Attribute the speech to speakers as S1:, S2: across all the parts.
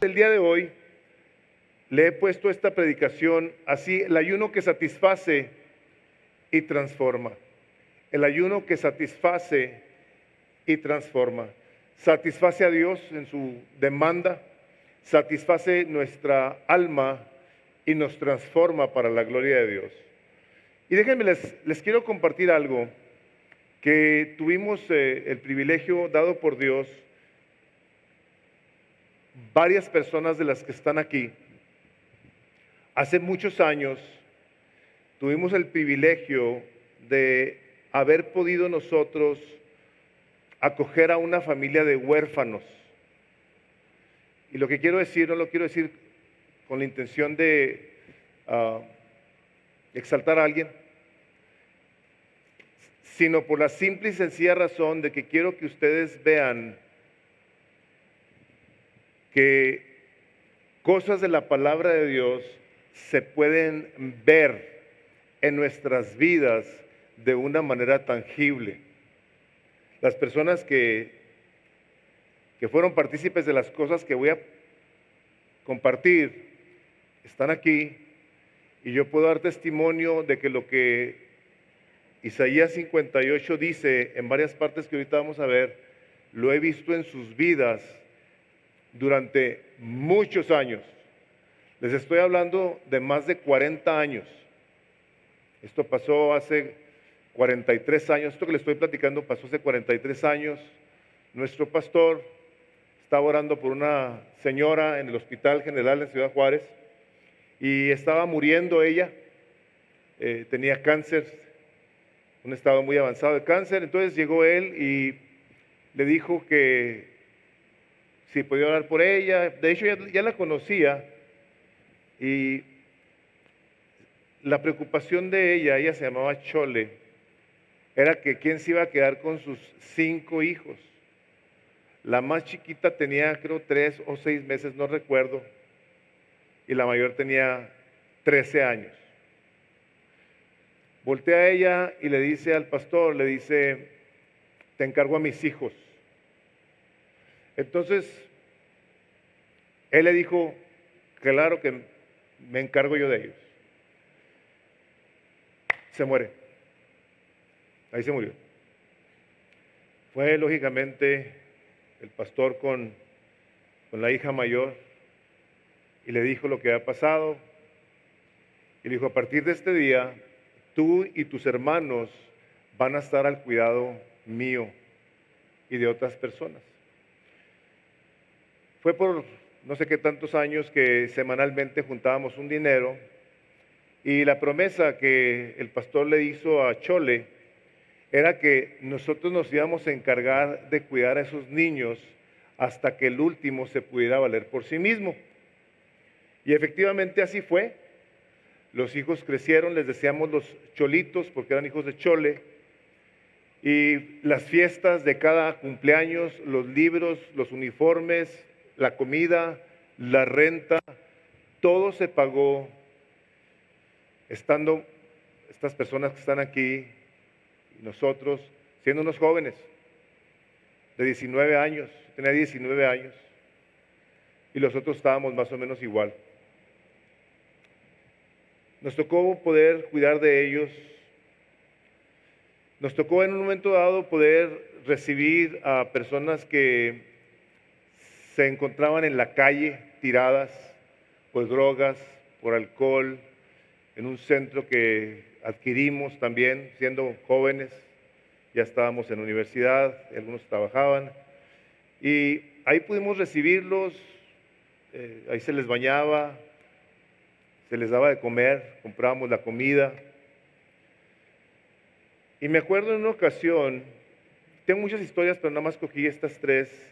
S1: El día de hoy le he puesto esta predicación así: el ayuno que satisface y transforma. El ayuno que satisface y transforma. Satisface a Dios en su demanda, satisface nuestra alma y nos transforma para la gloria de Dios. Y déjenme, les quiero compartir algo que tuvimos el privilegio dado por Dios, varias personas de las que están aquí. Hace muchos años tuvimos el privilegio de haber podido nosotros acoger a una familia de huérfanos. Y lo que quiero decir, no lo quiero decir con la intención de exaltar a alguien, sino por la simple y sencilla razón de que quiero que ustedes vean que cosas de la palabra de Dios se pueden ver en nuestras vidas de una manera tangible. Las personas que fueron partícipes de las cosas que voy a compartir están aquí, y yo puedo dar testimonio de que lo que Isaías 58 dice en varias partes que ahorita vamos a ver, lo he visto en sus vidas durante muchos años. Les estoy hablando de más de 40 años. Esto pasó hace 43 años. Esto que les estoy platicando pasó hace 43 años. Nuestro pastor estaba orando por una señora en el Hospital General en Ciudad Juárez y estaba muriendo ella. Tenía cáncer, un estado muy avanzado de cáncer. Entonces llegó él y le dijo que si podía orar por ella. De hecho ya la conocía, y la preocupación de ella se llamaba Chole, era que quién se iba a quedar con sus 5 hijos. La más chiquita tenía, creo, 3 o 6 meses, no recuerdo, y la mayor tenía 13 años. Voltea a ella y le dice al pastor, le dice: te encargo a mis hijos. Entonces, él le dijo: claro que me encargo yo de ellos. Se muere. Ahí se murió. Fue lógicamente el pastor con la hija mayor y le dijo lo que había pasado. Y le dijo: a partir de este día, tú y tus hermanos van a estar al cuidado mío y de otras personas. Fue por no sé qué tantos años que semanalmente juntábamos un dinero, y la promesa que el pastor le hizo a Chole era que nosotros nos íbamos a encargar de cuidar a esos niños hasta que el último se pudiera valer por sí mismo. Y efectivamente así fue. Los hijos crecieron, les decíamos los cholitos porque eran hijos de Chole, y las fiestas de cada cumpleaños, los libros, los uniformes, la comida, la renta, todo se pagó estando estas personas que están aquí y nosotros siendo unos jóvenes de 19 años. Tenía 19 años y los otros estábamos más o menos igual. Nos tocó poder cuidar de ellos. Nos tocó en un momento dado poder recibir a personas que se encontraban en la calle tiradas por drogas, por alcohol, en un centro que adquirimos también siendo jóvenes. Ya estábamos en la universidad, algunos trabajaban, y ahí pudimos recibirlos. Ahí se les bañaba, se les daba de comer, comprábamos la comida. Y me acuerdo en una ocasión, tengo muchas historias, pero nada más cogí estas 3.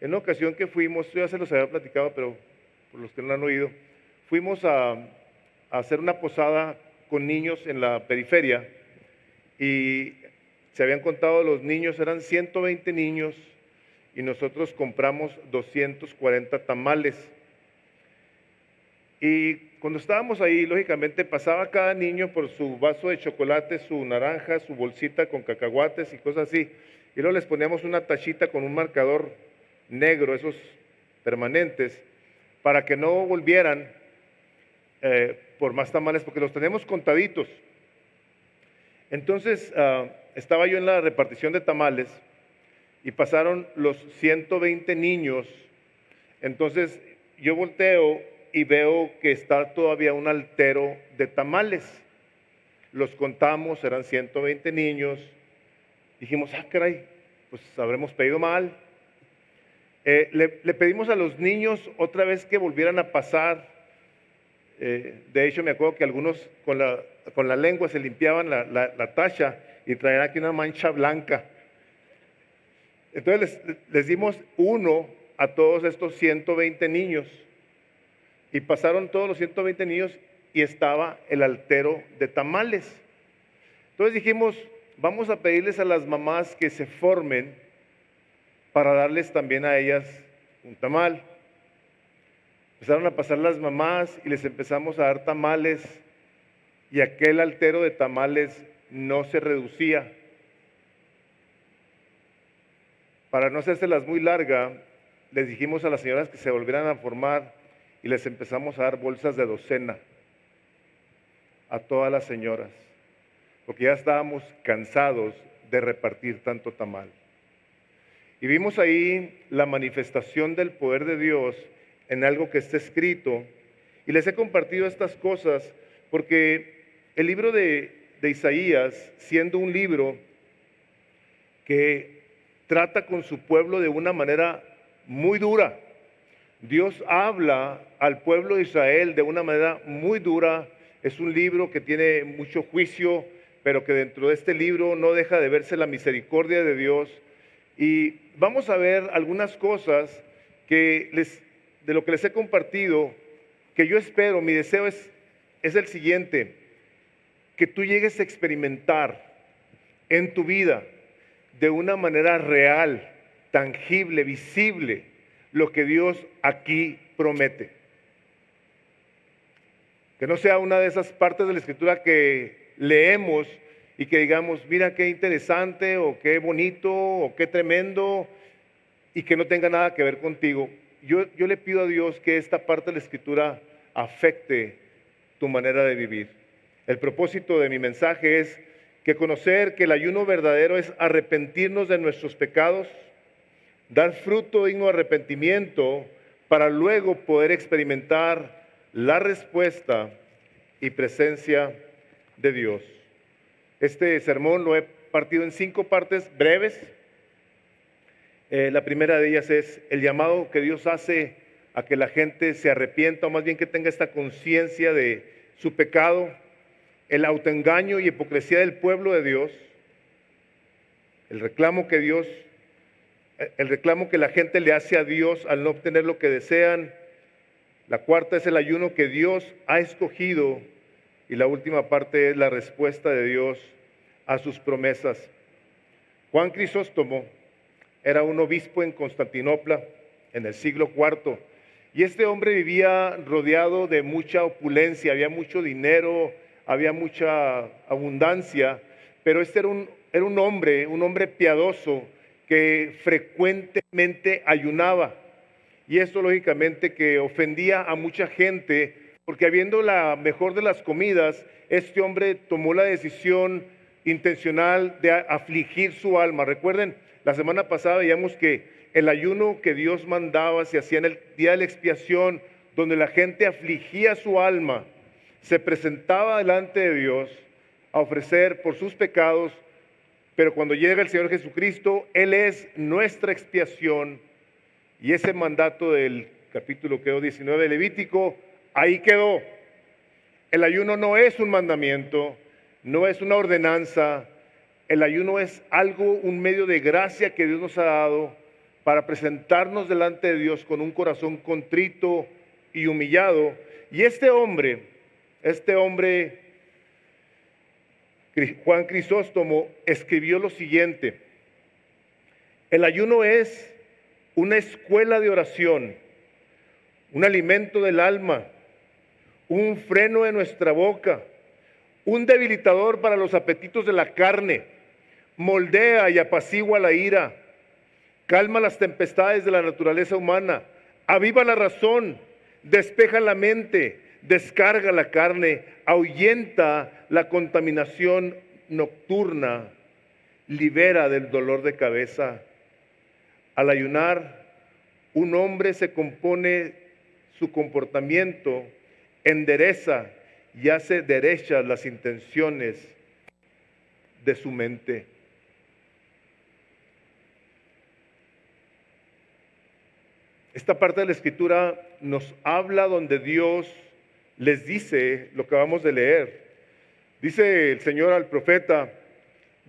S1: En una ocasión que fuimos, yo ya se los había platicado, pero por los que no lo han oído, fuimos a hacer una posada con niños en la periferia, y se habían contado los niños, eran 120 niños, y nosotros compramos 240 tamales. Y cuando estábamos ahí, lógicamente pasaba cada niño por su vaso de chocolate, su naranja, su bolsita con cacahuates y cosas así, y luego les poníamos una tachita con un marcador negro, esos permanentes, para que no volvieran por más tamales, porque los tenemos contaditos. Entonces, estaba yo en la repartición de tamales y pasaron los 120 niños. Entonces, yo volteo y veo que está todavía un altero de tamales. Los contamos, eran 120 niños. Dijimos, caray, pues habremos pedido mal. Le pedimos a los niños otra vez que volvieran a pasar. De hecho, me acuerdo que algunos con la lengua se limpiaban la tacha y traían aquí una mancha blanca. Entonces les dimos uno a todos estos 120 niños. Y pasaron todos los 120 niños y estaba el altero de tamales. Entonces dijimos, vamos a pedirles a las mamás que se formen para darles también a ellas un tamal. Empezaron a pasar las mamás y les empezamos a dar tamales y aquel altero de tamales no se reducía. Para no hacérselas muy larga, les dijimos a las señoras que se volvieran a formar y les empezamos a dar bolsas de docena a todas las señoras, porque ya estábamos cansados de repartir tanto tamal. Y vimos ahí la manifestación del poder de Dios en algo que está escrito, y les he compartido estas cosas porque el libro de Isaías, siendo un libro que trata con su pueblo de una manera muy dura, Dios habla al pueblo de Israel de una manera muy dura. Es un libro que tiene mucho juicio, pero que dentro de este libro no deja de verse la misericordia de Dios. Y vamos a ver algunas cosas de lo que les he compartido, que yo espero, mi deseo es el siguiente: que tú llegues a experimentar en tu vida de una manera real, tangible, visible, lo que Dios aquí promete. Que no sea una de esas partes de la Escritura que leemos y que digamos, mira qué interesante, o qué bonito, o qué tremendo, y que no tenga nada que ver contigo. Yo le pido a Dios que esta parte de la Escritura afecte tu manera de vivir. El propósito de mi mensaje es que conocer que el ayuno verdadero es arrepentirnos de nuestros pecados, dar fruto digno de arrepentimiento, para luego poder experimentar la respuesta y presencia de Dios. Este sermón lo he partido en 5 partes breves. La primera de ellas es el llamado que Dios hace a que la gente se arrepienta, o más bien que tenga esta conciencia de su pecado, el autoengaño y hipocresía del pueblo de Dios, el reclamo que la gente le hace a Dios al no obtener lo que desean. La cuarta es el ayuno que Dios ha escogido, y la última parte es la respuesta de Dios a sus promesas. Juan Crisóstomo era un obispo en Constantinopla en el siglo IV, y este hombre vivía rodeado de mucha opulencia, había mucho dinero, había mucha abundancia, pero este era un hombre piadoso que frecuentemente ayunaba. Y esto lógicamente que ofendía a mucha gente, porque habiendo la mejor de las comidas, este hombre tomó la decisión intencional de afligir su alma. Recuerden, la semana pasada veíamos que el ayuno que Dios mandaba se hacía en el día de la expiación, donde la gente afligía su alma, se presentaba delante de Dios a ofrecer por sus pecados. Pero cuando llega el Señor Jesucristo, Él es nuestra expiación, y ese mandato del capítulo 19 de Levítico, ahí quedó. El ayuno no es un mandamiento, no es una ordenanza. El ayuno es un medio de gracia que Dios nos ha dado para presentarnos delante de Dios con un corazón contrito y humillado. Y este hombre, Juan Crisóstomo, escribió lo siguiente: el ayuno es una escuela de oración, un alimento del alma, un freno de nuestra boca, un debilitador para los apetitos de la carne, moldea y apacigua la ira, calma las tempestades de la naturaleza humana, aviva la razón, despeja la mente, descarga la carne, ahuyenta la contaminación nocturna, libera del dolor de cabeza. Al ayunar, un hombre se compone su comportamiento, endereza y hace derechas las intenciones de su mente. Esta parte de la Escritura nos habla donde Dios les dice lo que acabamos de leer. Dice el Señor al profeta: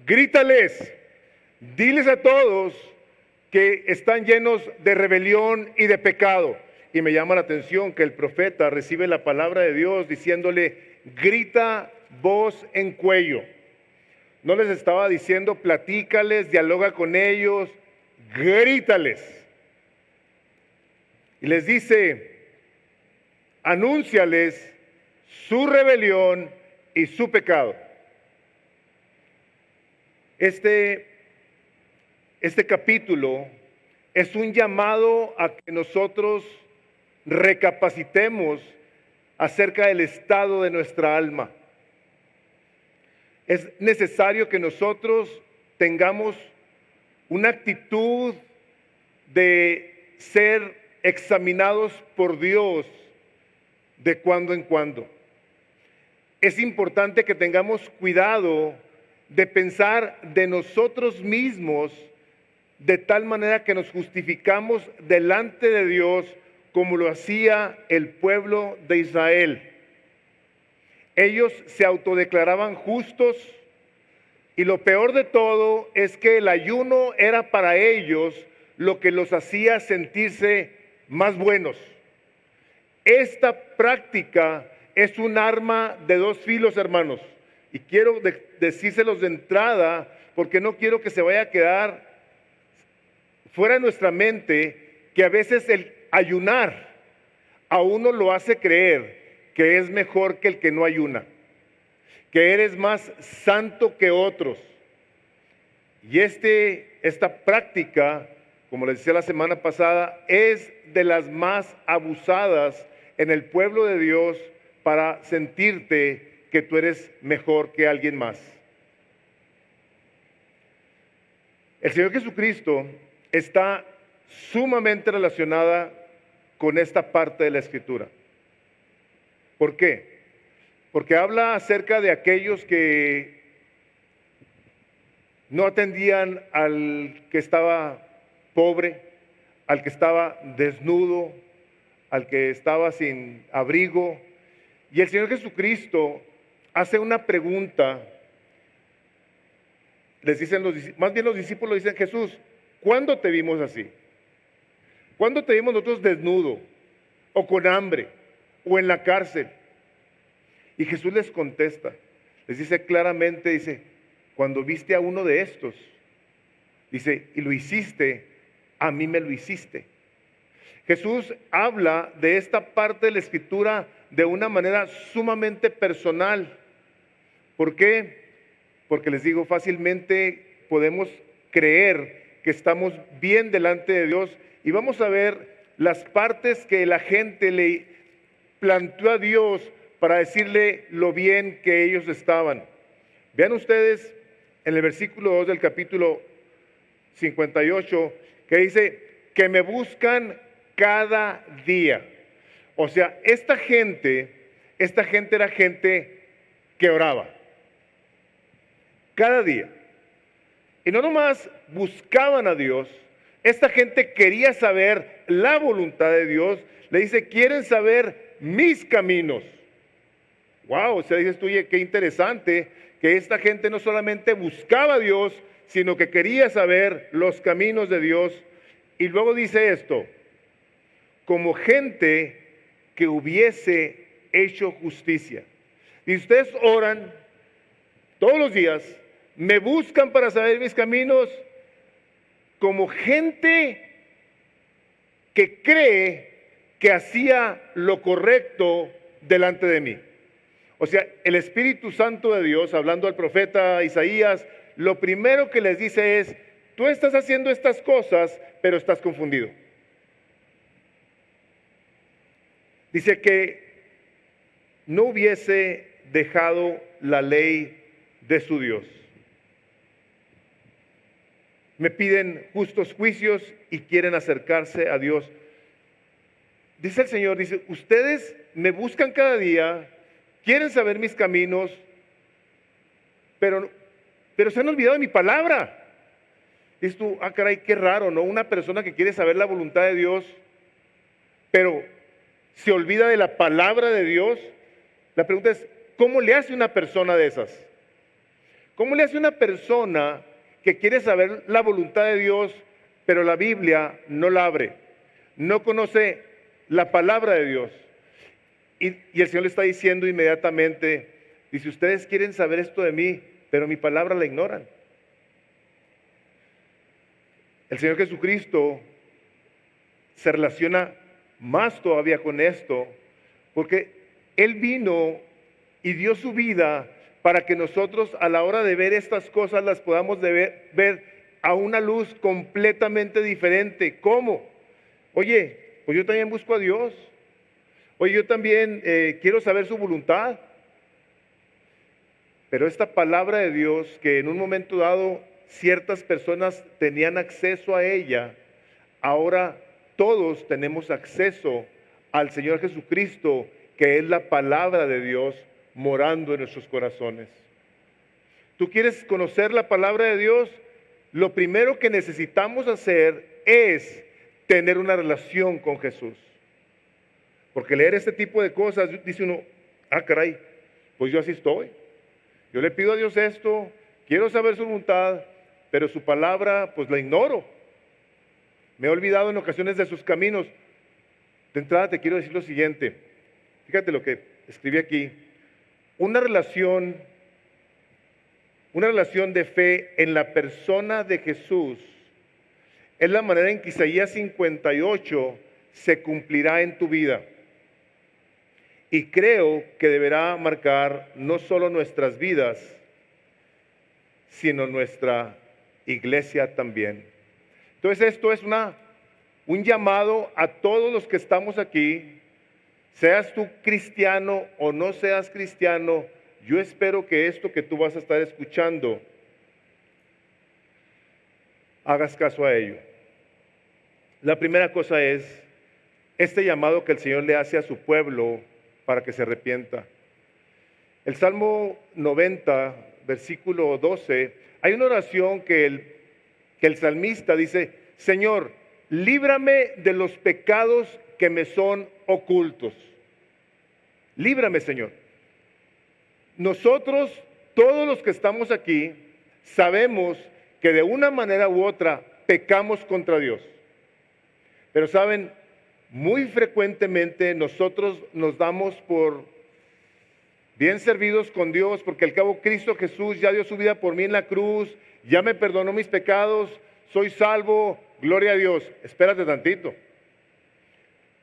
S1: grítales, diles a todos que están llenos de rebelión y de pecado. Y me llama la atención que el profeta recibe la palabra de Dios diciéndole: grita voz en cuello. No les estaba diciendo platícales, dialoga con ellos, grítales. Y les dice: anúnciales su rebelión y su pecado. Este capítulo es un llamado a que nosotros recapacitemos acerca del estado de nuestra alma. Es necesario que nosotros tengamos una actitud de ser examinados por Dios de cuando en cuando. Es importante que tengamos cuidado de pensar de nosotros mismos de tal manera que nos justificamos delante de Dios como lo hacía el pueblo de Israel. Ellos se autodeclaraban justos y lo peor de todo es que el ayuno era para ellos lo que los hacía sentirse más buenos. Esta práctica es un arma de dos filos, hermanos, y quiero decírselos de entrada porque no quiero que se vaya a quedar fuera de nuestra mente que a veces el ayunar a uno lo hace creer que es mejor que el que no ayuna, que eres más santo que otros. Y esta práctica, como les decía la semana pasada, es de las más abusadas en el pueblo de Dios para sentirte que tú eres mejor que alguien más. El Señor Jesucristo está sumamente relacionada con esta parte de la Escritura. ¿Por qué? Porque habla acerca de aquellos que no atendían al que estaba pobre, al que estaba desnudo, al que estaba sin abrigo. Y el Señor Jesucristo hace una pregunta. Les dicen más bien los discípulos dicen: Jesús, ¿cuándo te vimos así? ¿Cuándo te vimos nosotros desnudo o con hambre o en la cárcel? Y Jesús les contesta, les dice claramente, dice: cuando viste a uno de estos, dice, y lo hiciste, a mí me lo hiciste. Jesús habla de esta parte de la Escritura de una manera sumamente personal. ¿Por qué? Porque les digo, fácilmente podemos creer que estamos bien delante de Dios y vamos a ver las partes que la gente le planteó a Dios para decirle lo bien que ellos estaban. Vean ustedes en el versículo 2 del capítulo 58 que dice que me buscan cada día. O sea, esta gente era gente que oraba cada día. Y no nomás buscaban a Dios, esta gente quería saber la voluntad de Dios. Le dice: quieren saber mis caminos. Wow, o sea, dices tú: oye, qué interesante que esta gente no solamente buscaba a Dios, sino que quería saber los caminos de Dios. Y luego dice esto: como gente que hubiese hecho justicia. Y ustedes oran todos los días, me buscan para saber mis caminos, como gente que cree que hacía lo correcto delante de mí. O sea, el Espíritu Santo de Dios, hablando al profeta Isaías, lo primero que les dice es: tú estás haciendo estas cosas, pero estás confundido. Dice que no hubiese dejado la ley de su Dios. Me piden justos juicios y quieren acercarse a Dios. Dice el Señor, dice, ustedes me buscan cada día, quieren saber mis caminos, pero se han olvidado de mi palabra. Dices tú, caray, qué raro, ¿no? Una persona que quiere saber la voluntad de Dios, pero se olvida de la palabra de Dios. La pregunta es, ¿cómo le hace una persona de esas? ¿Cómo le hace una persona que quiere saber la voluntad de Dios, pero la Biblia no la abre? No conoce la palabra de Dios. Y el Señor le está diciendo inmediatamente, dice, ustedes quieren saber esto de mí, pero mi palabra la ignoran. El Señor Jesucristo se relaciona más todavía con esto, porque Él vino y dio su vida para que nosotros a la hora de ver estas cosas las podamos ver a una luz completamente diferente. ¿Cómo? Oye, pues yo también busco a Dios. Oye, yo también quiero saber su voluntad. Pero esta palabra de Dios, que en un momento dado ciertas personas tenían acceso a ella, ahora todos tenemos acceso al Señor Jesucristo, que es la palabra de Dios morando en nuestros corazones. ¿Tú quieres conocer la palabra de Dios? Lo primero que necesitamos hacer es tener una relación con Jesús. Porque leer este tipo de cosas, dice uno, caray, pues yo así estoy. Yo le pido a Dios esto, quiero saber su voluntad, pero su palabra pues la ignoro. Me he olvidado en ocasiones de sus caminos. De entrada te quiero decir lo siguiente. Fíjate lo que escribí aquí. Una relación de fe en la persona de Jesús es la manera en que Isaías 58 se cumplirá en tu vida. Y creo que deberá marcar no solo nuestras vidas, sino nuestra iglesia también. Entonces esto es un llamado a todos los que estamos aquí, seas tú cristiano o no seas cristiano. Yo espero que esto que tú vas a estar escuchando, hagas caso a ello. La primera cosa es este llamado que el Señor le hace a su pueblo para que se arrepienta. El Salmo 90, versículo 12, hay una oración que el salmista dice, Señor, líbrame de los pecados que me son ocultos. Líbrame, Señor. Nosotros, todos los que estamos aquí, sabemos que de una manera u otra pecamos contra Dios. Pero saben, muy frecuentemente nosotros nos damos por bien servidos con Dios, porque al cabo Cristo Jesús ya dio su vida por mí en la cruz, ya me perdonó mis pecados, soy salvo, gloria a Dios. Espérate tantito.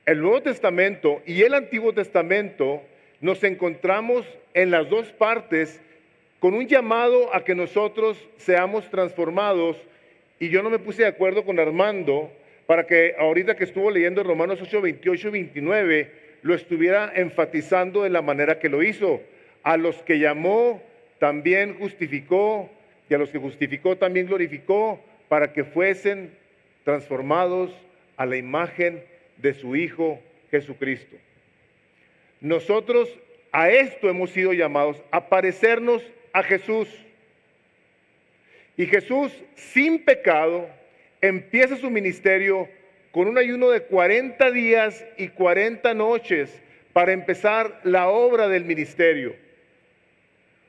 S1: El Nuevo Testamento y el Antiguo Testamento nos encontramos en las dos partes con un llamado a que nosotros seamos transformados. Y yo no me puse de acuerdo con Armando para que ahorita que estuvo leyendo Romanos 8, 28 y 29, lo estuviera enfatizando de la manera que lo hizo. A los que llamó, también justificó, y a los que justificó, también glorificó, para que fuesen transformados a la imagen de su Hijo Jesucristo. Nosotros a esto hemos sido llamados, a parecernos a Jesús. Y Jesús, sin pecado, empieza su ministerio con un ayuno de 40 días y 40 noches para empezar la obra del ministerio.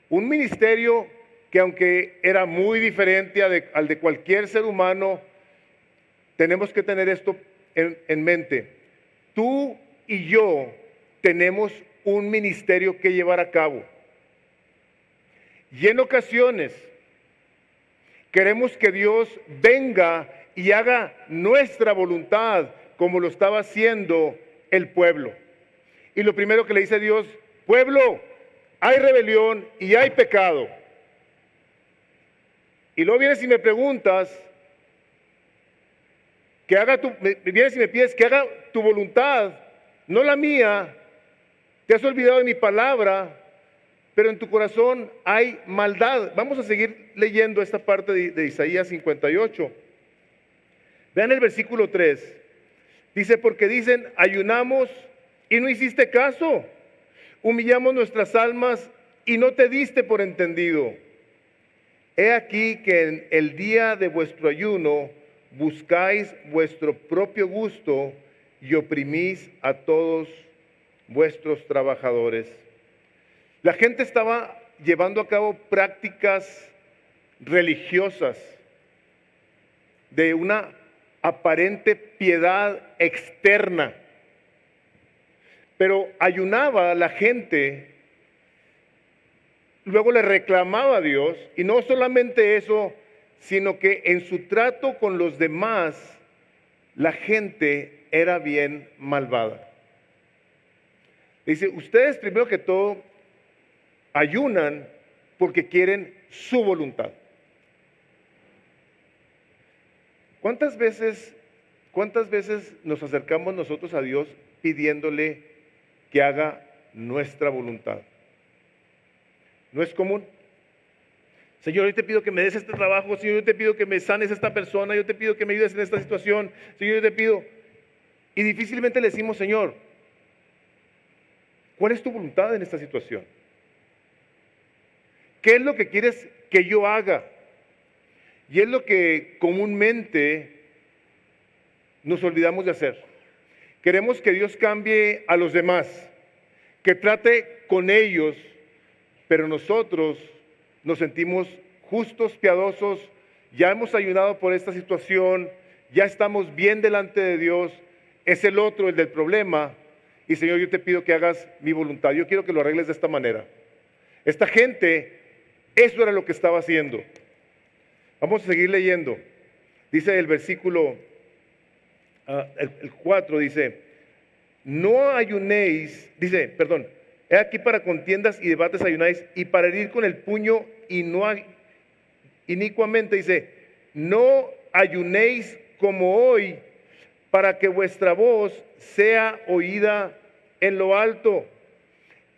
S1: Un ministerio que, aunque era muy diferente al de cualquier ser humano, tenemos que tener esto en mente. Tú y yo tenemos un ministerio que llevar a cabo. Y en ocasiones queremos que Dios venga y haga nuestra voluntad como lo estaba haciendo el pueblo. Y lo primero que le dice Dios, pueblo, hay rebelión y hay pecado. Y luego vienes y me preguntas, vienes y me pides que haga tu voluntad, no la mía. Te has olvidado de mi palabra, pero en tu corazón hay maldad. Vamos a seguir leyendo esta parte de Isaías 58. Vean el versículo 3. Dice, porque dicen, ayunamos y no hiciste caso. Humillamos nuestras almas y no te diste por entendido. He aquí que en el día de vuestro ayuno buscáis vuestro propio gusto y oprimís a todos vuestros trabajadores. La gente estaba llevando a cabo prácticas religiosas de una aparente piedad externa, pero ayunaba la gente, luego le reclamaba a Dios, y no solamente eso, sino que en su trato con los demás, la gente era bien malvada. Dice, ustedes primero que todo ayunan porque quieren su voluntad. ¿Cuántas veces nos acercamos nosotros a Dios pidiéndole que haga nuestra voluntad? ¿No es común? Señor, yo te pido que me des este trabajo. Señor, yo te pido que me sanes a esta persona. Yo te pido que me ayudes en esta situación. Señor, yo te pido. Y difícilmente le decimos, Señor, ¿cuál es tu voluntad en esta situación? ¿Qué es lo que quieres que yo haga? Y es lo que comúnmente nos olvidamos de hacer. Queremos que Dios cambie a los demás, que trate con ellos, pero nosotros nos sentimos justos, piadosos, ya hemos ayunado por esta situación, ya estamos bien delante de Dios, es el otro el del problema, y Señor, yo te pido que hagas mi voluntad, yo quiero que lo arregles de esta manera. Esta gente, eso era lo que estaba haciendo. Vamos a seguir leyendo. Dice el versículo el 4, dice, no ayunéis, dice, perdón, he aquí para contiendas y debates ayunáis, y para herir con el puño y no inicuamente, dice, no ayunéis como hoy, para que vuestra voz sea oída en lo alto.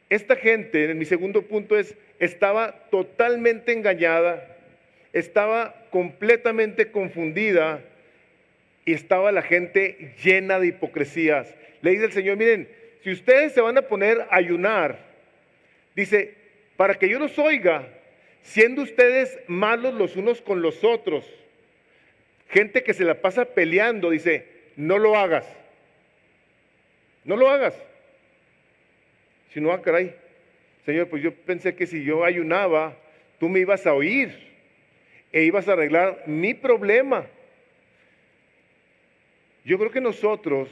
S1: Esta gente, en mi segundo punto es, estaba totalmente engañada, estaba completamente confundida y estaba la gente llena de hipocresías. Le dice el Señor, miren, si ustedes se van a poner a ayunar, dice, para que yo los oiga, siendo ustedes malos los unos con los otros, gente que se la pasa peleando, dice, no lo hagas, no lo hagas. Si no, caray, Señor, pues yo pensé que si yo ayunaba, tú me ibas a oír e ibas a arreglar mi problema. Yo creo que nosotros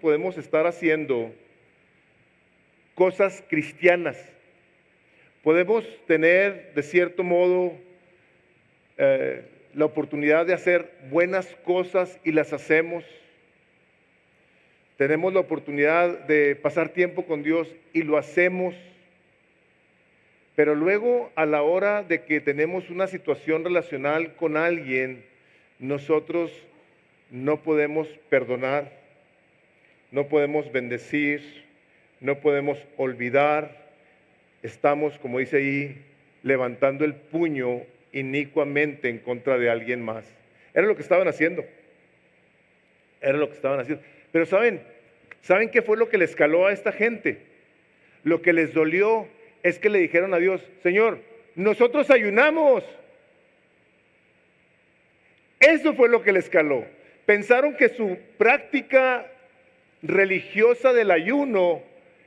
S1: podemos estar haciendo cosas cristianas. Podemos tener, de cierto modo, la oportunidad de hacer buenas cosas y las hacemos. Tenemos la oportunidad de pasar tiempo con Dios y lo hacemos. Pero luego, a la hora de que tenemos una situación relacional con alguien, nosotros no podemos perdonar, no podemos bendecir, no podemos olvidar. Estamos, como dice ahí, levantando el puño inicuamente en contra de alguien más. Era lo que estaban haciendo. Era lo que estaban haciendo. Pero ¿saben qué fue lo que les caló a esta gente? Lo que les dolió es que le dijeron a Dios, Señor, nosotros ayunamos. Eso fue lo que les caló. Pensaron que su práctica religiosa del ayuno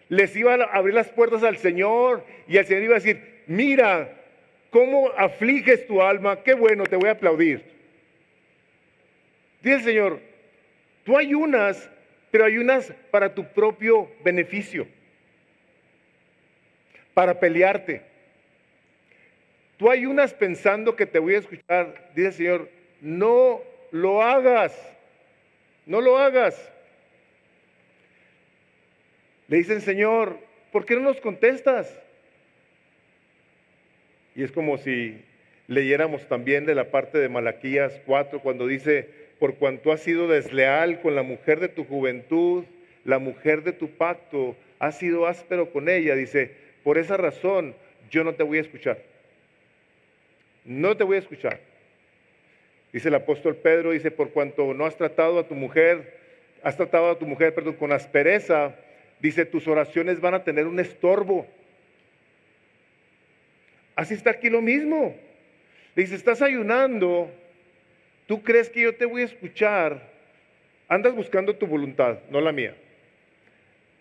S1: les iba a abrir las puertas al Señor y el Señor iba a decir, mira, cómo afliges tu alma, qué bueno, te voy a aplaudir. Dice el Señor, tú ayunas, pero ayunas para tu propio beneficio, para pelearte. Tú ayunas pensando que te voy a escuchar. Dice el Señor, no lo hagas, no lo hagas. Le dicen, Señor, ¿por qué no nos contestas? Y es como si leyéramos también de la parte de Malaquías 4, cuando dice, por cuanto has sido desleal con la mujer de tu juventud, la mujer de tu pacto, has sido áspero con ella. Dice, por esa razón yo no te voy a escuchar. No te voy a escuchar. Dice el apóstol Pedro, dice, por cuanto no has tratado a tu mujer, perdón, con aspereza, dice, tus oraciones van a tener un estorbo. Así está aquí lo mismo. Dice, estás ayunando, tú crees que yo te voy a escuchar, andas buscando tu voluntad, no la mía.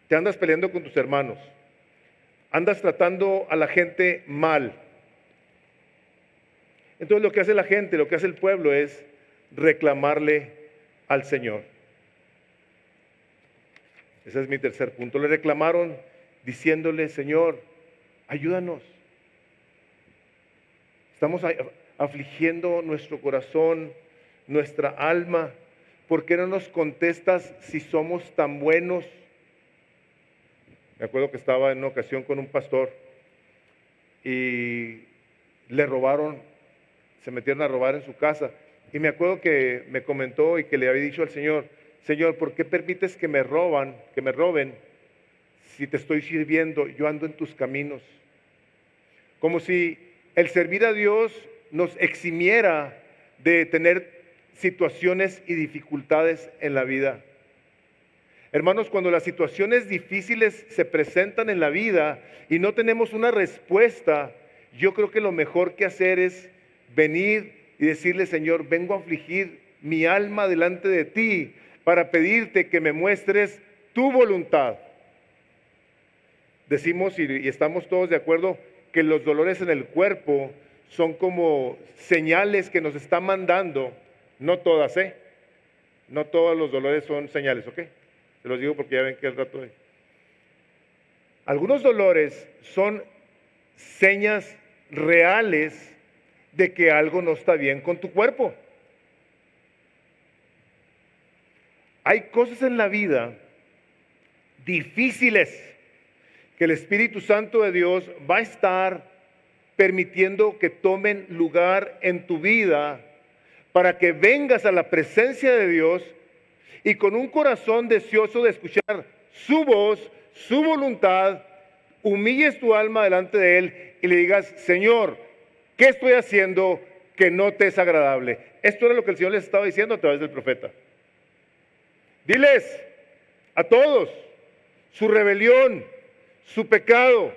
S1: Te andas peleando con tus hermanos, andas tratando a la gente mal. Entonces lo que hace la gente, lo que hace el pueblo es reclamarle al Señor. Ese es mi tercer punto. Le reclamaron diciéndole, Señor, ayúdanos. Estamos afligiendo nuestro corazón, nuestra alma. ¿Por qué no nos contestas si somos tan buenos? Me acuerdo que estaba en una ocasión con un pastor y le robaron, se metieron a robar en su casa. Y me acuerdo que me comentó y que le había dicho al Señor, Señor, ¿por qué permites que me roben si te estoy sirviendo? Yo ando en tus caminos. Como si el servir a Dios nos eximiera de tener situaciones y dificultades en la vida. Hermanos, cuando las situaciones difíciles se presentan en la vida y no tenemos una respuesta, yo creo que lo mejor que hacer es venir y decirle, Señor, vengo a afligir mi alma delante de ti para pedirte que me muestres tu voluntad. Decimos y estamos todos de acuerdo que los dolores en el cuerpo son como señales que nos está mandando, no todas, no todos los dolores son señales, ¿ok? Se los digo porque ya ven que el rato hay. Algunos dolores son señas reales de que algo no está bien con tu cuerpo. Hay cosas en la vida difíciles que el Espíritu Santo de Dios va a estar permitiendo que tomen lugar en tu vida para que vengas a la presencia de Dios y con un corazón deseoso de escuchar su voz, su voluntad, humilles tu alma delante de Él y le digas, Señor, ¿qué estoy haciendo que no te es agradable? Esto era lo que el Señor les estaba diciendo a través del profeta. Diles a todos su rebelión, su pecado,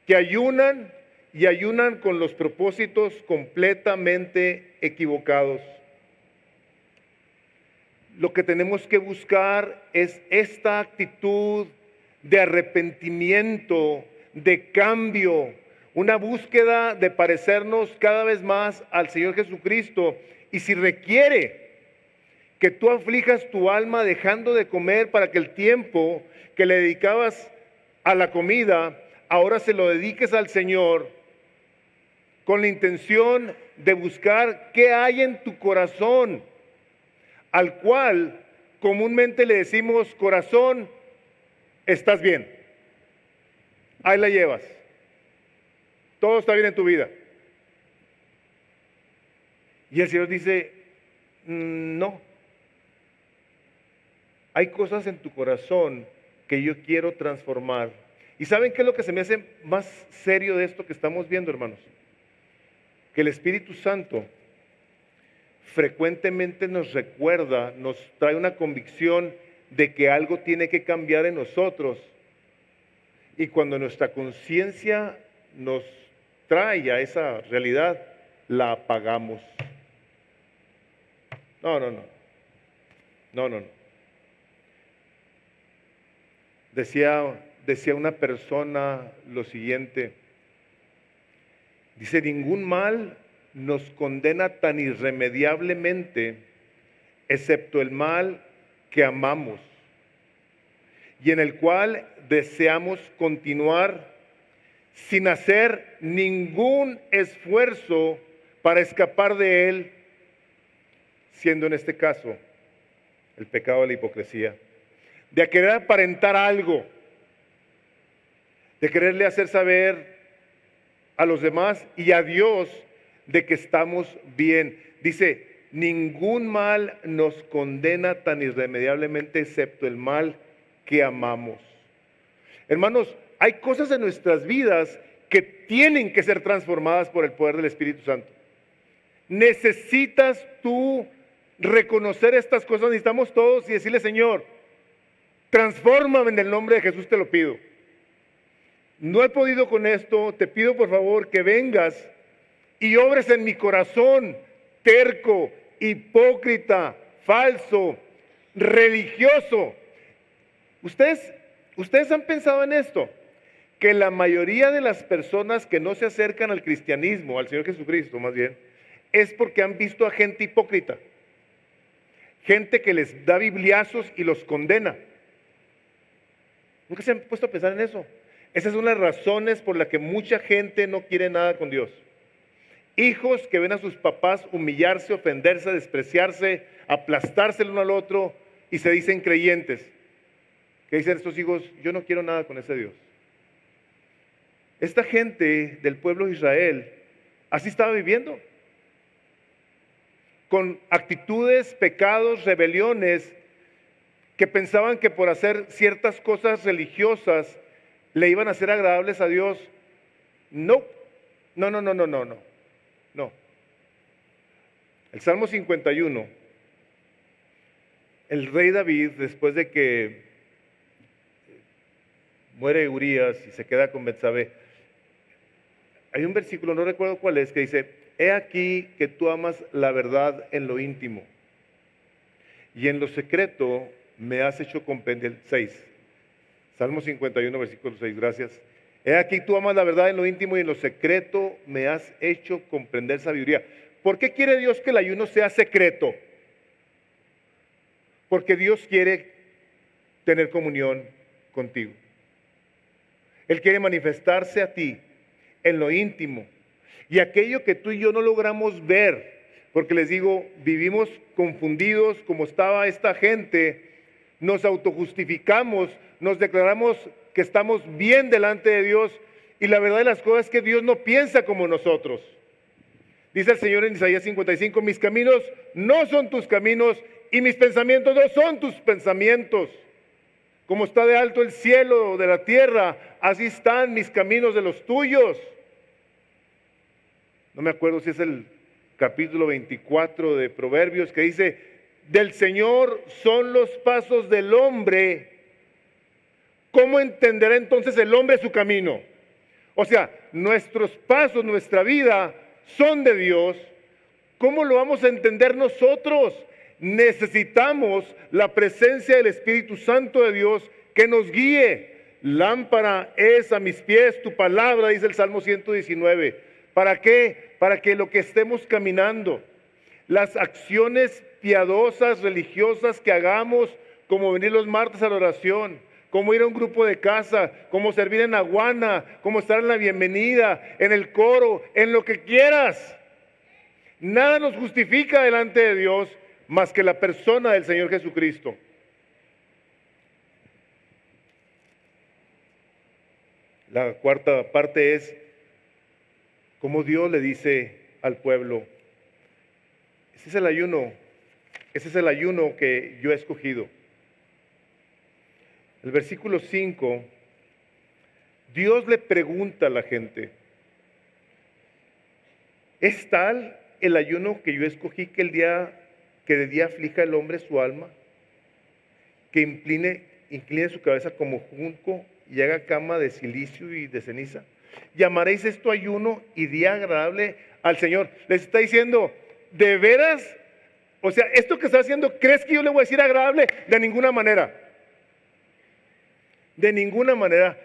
S1: que ayunan y ayunan con los propósitos completamente equivocados. Lo que tenemos que buscar es esta actitud de arrepentimiento, de cambio, una búsqueda de parecernos cada vez más al Señor Jesucristo. Y si requiere que tú aflijas tu alma dejando de comer para que el tiempo que le dedicabas a la comida, ahora se lo dediques al Señor con la intención de buscar qué hay en tu corazón, al cual comúnmente le decimos, corazón, estás bien, ahí la llevas, todo está bien en tu vida. Y el Señor dice, no, hay cosas en tu corazón que yo quiero transformar. ¿Y saben qué es lo que se me hace más serio de esto que estamos viendo, hermanos? Que el Espíritu Santo frecuentemente nos recuerda, nos trae una convicción de que algo tiene que cambiar en nosotros. Y cuando nuestra conciencia nos trae a esa realidad, la apagamos. No. Decía una persona lo siguiente, dice, ningún mal nos condena tan irremediablemente, excepto el mal que amamos y en el cual deseamos continuar sin hacer ningún esfuerzo para escapar de él, siendo en este caso el pecado de la hipocresía, de querer aparentar algo, de quererle hacer saber a los demás y a Dios de que estamos bien. Dice, ningún mal nos condena tan irremediablemente excepto el mal que amamos. Hermanos, hay cosas en nuestras vidas que tienen que ser transformadas por el poder del Espíritu Santo. Necesitas tú reconocer estas cosas, necesitamos todos y decirle: Señor, transfórmame en el nombre de Jesús, te lo pido. No he podido con esto, te pido por favor que vengas y obres en mi corazón terco, hipócrita, falso, religioso. Ustedes han pensado en esto, que la mayoría de las personas que no se acercan al cristianismo, al Señor Jesucristo más bien, es porque han visto a gente hipócrita, gente que les da bibliazos y los condena. ¿Nunca se han puesto a pensar en eso? Esas son las razones por las que mucha gente no quiere nada con Dios. Hijos que ven a sus papás humillarse, ofenderse, despreciarse, aplastarse el uno al otro y se dicen creyentes. ¿Qué dicen estos hijos? Yo no quiero nada con ese Dios. Esta gente del pueblo de Israel así estaba viviendo, con actitudes, pecados, rebeliones, que pensaban que por hacer ciertas cosas religiosas le iban a ser agradables a Dios. No. El Salmo 51, el rey David, después de que muere Urías y se queda con Betsabé, hay un versículo, no recuerdo cuál es, que dice: he aquí que tú amas la verdad en lo íntimo, y en lo secreto me has hecho comprender. 6. Salmo 51, versículo 6, gracias. He aquí tú amas la verdad en lo íntimo y en lo secreto me has hecho comprender sabiduría. ¿Por qué quiere Dios que el ayuno sea secreto? Porque Dios quiere tener comunión contigo. Él quiere manifestarse a ti en lo íntimo. Y aquello que tú y yo no logramos ver, porque les digo, vivimos confundidos como estaba esta gente, nos autojustificamos, nos declaramos que estamos bien delante de Dios, y la verdad de las cosas es que Dios no piensa como nosotros. Dice el Señor en Isaías 55: mis caminos no son tus caminos y mis pensamientos no son tus pensamientos. Como está de alto el cielo de la tierra, así están mis caminos de los tuyos. No me acuerdo si es el capítulo 24 de Proverbios, que dice: del Señor son los pasos del hombre. ¿Cómo entenderá entonces el hombre su camino? O sea, nuestros pasos, nuestra vida son de Dios. ¿Cómo lo vamos a entender nosotros? Necesitamos la presencia del Espíritu Santo de Dios que nos guíe. Lámpara es a mis pies tu palabra, dice el Salmo 119. ¿Para qué? Para que lo que estemos caminando, las acciones piadosas, religiosas que hagamos, como venir los martes a la oración, como ir a un grupo de casa, como servir en Aguana, como estar en la bienvenida, en el coro, en lo que quieras. Nada nos justifica delante de Dios más que la persona del Señor Jesucristo. La cuarta parte es como Dios le dice al pueblo: ese es el ayuno que yo he escogido. El versículo 5, Dios le pregunta a la gente: ¿es tal el ayuno que yo escogí que de día aflija el hombre su alma? Que incline su cabeza como junco y haga cama de silicio y de ceniza. ¿Llamaréis esto ayuno y día agradable al Señor? Les está diciendo: ¿de veras? O sea, esto que está haciendo, ¿crees que yo le voy a decir agradable? De ninguna manera. De ninguna manera.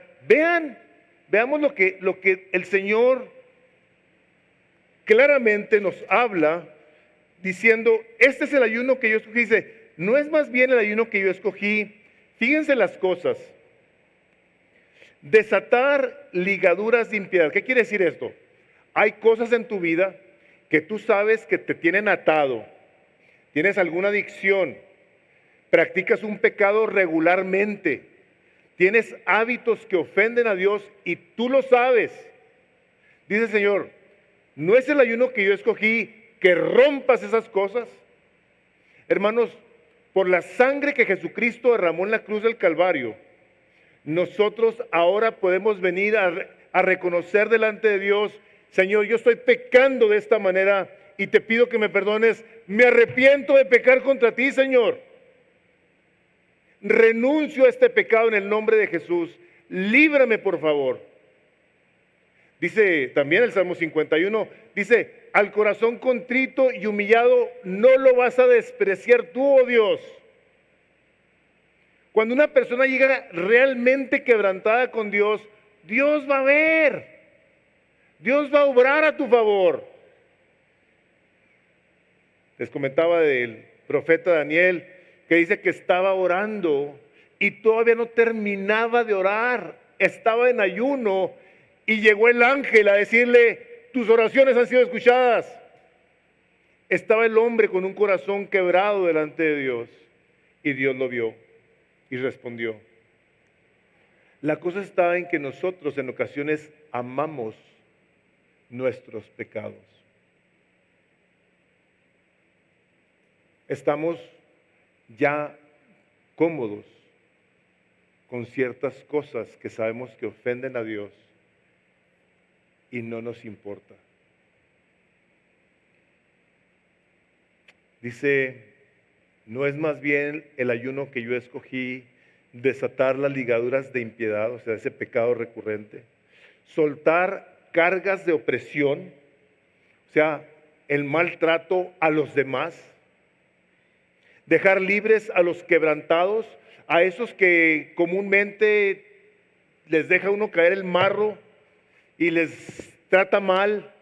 S1: Veamos lo que el Señor claramente nos habla, diciendo: este es el ayuno que yo escogí. Dice: no es más bien el ayuno que yo escogí. Fíjense las cosas. Desatar ligaduras de impiedad. ¿Qué quiere decir esto? Hay cosas en tu vida que tú sabes que te tienen atado. Tienes alguna adicción, practicas un pecado regularmente, tienes hábitos que ofenden a Dios y tú lo sabes. Dice el Señor: no es el ayuno que yo escogí que rompas esas cosas. Hermanos, por la sangre que Jesucristo derramó en la cruz del Calvario, nosotros ahora podemos venir a reconocer delante de Dios: Señor, yo estoy pecando de esta manera y te pido que me perdones. Me arrepiento de pecar contra ti, Señor. Renuncio a este pecado en el nombre de Jesús. Líbrame, por favor. Dice también el Salmo 51, dice: al corazón contrito y humillado no lo vas a despreciar tú, oh Dios. Cuando una persona llega realmente quebrantada con Dios, Dios va a ver, Dios va a obrar a tu favor. Les comentaba del profeta Daniel, que dice que estaba orando y todavía no terminaba de orar, estaba en ayuno y llegó el ángel a decirle: tus oraciones han sido escuchadas. Estaba el hombre con un corazón quebrado delante de Dios y Dios lo vio y respondió. La cosa está en que nosotros en ocasiones amamos nuestros pecados. Estamos ya cómodos con ciertas cosas que sabemos que ofenden a Dios y no nos importa. Dice: ¿no es más bien el ayuno que yo escogí desatar las ligaduras de impiedad, o sea, ese pecado recurrente? Soltar cargas de opresión, o sea, el maltrato a los demás. Dejar libres a los quebrantados, a esos que comúnmente les deja uno caer el marro y les trata mal,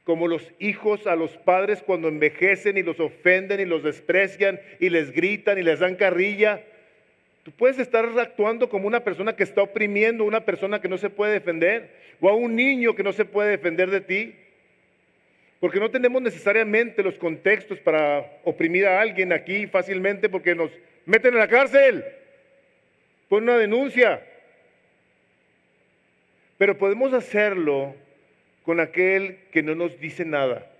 S1: como los hijos a los padres cuando envejecen y los ofenden y los desprecian y les gritan y les dan carrilla. Tú puedes estar actuando como una persona que está oprimiendo a una persona que no se puede defender, o a un niño que no se puede defender de ti, porque no tenemos necesariamente los contextos para oprimir a alguien aquí fácilmente, porque nos meten en la cárcel por una denuncia. Pero podemos hacerlo con aquel que no nos dice nada,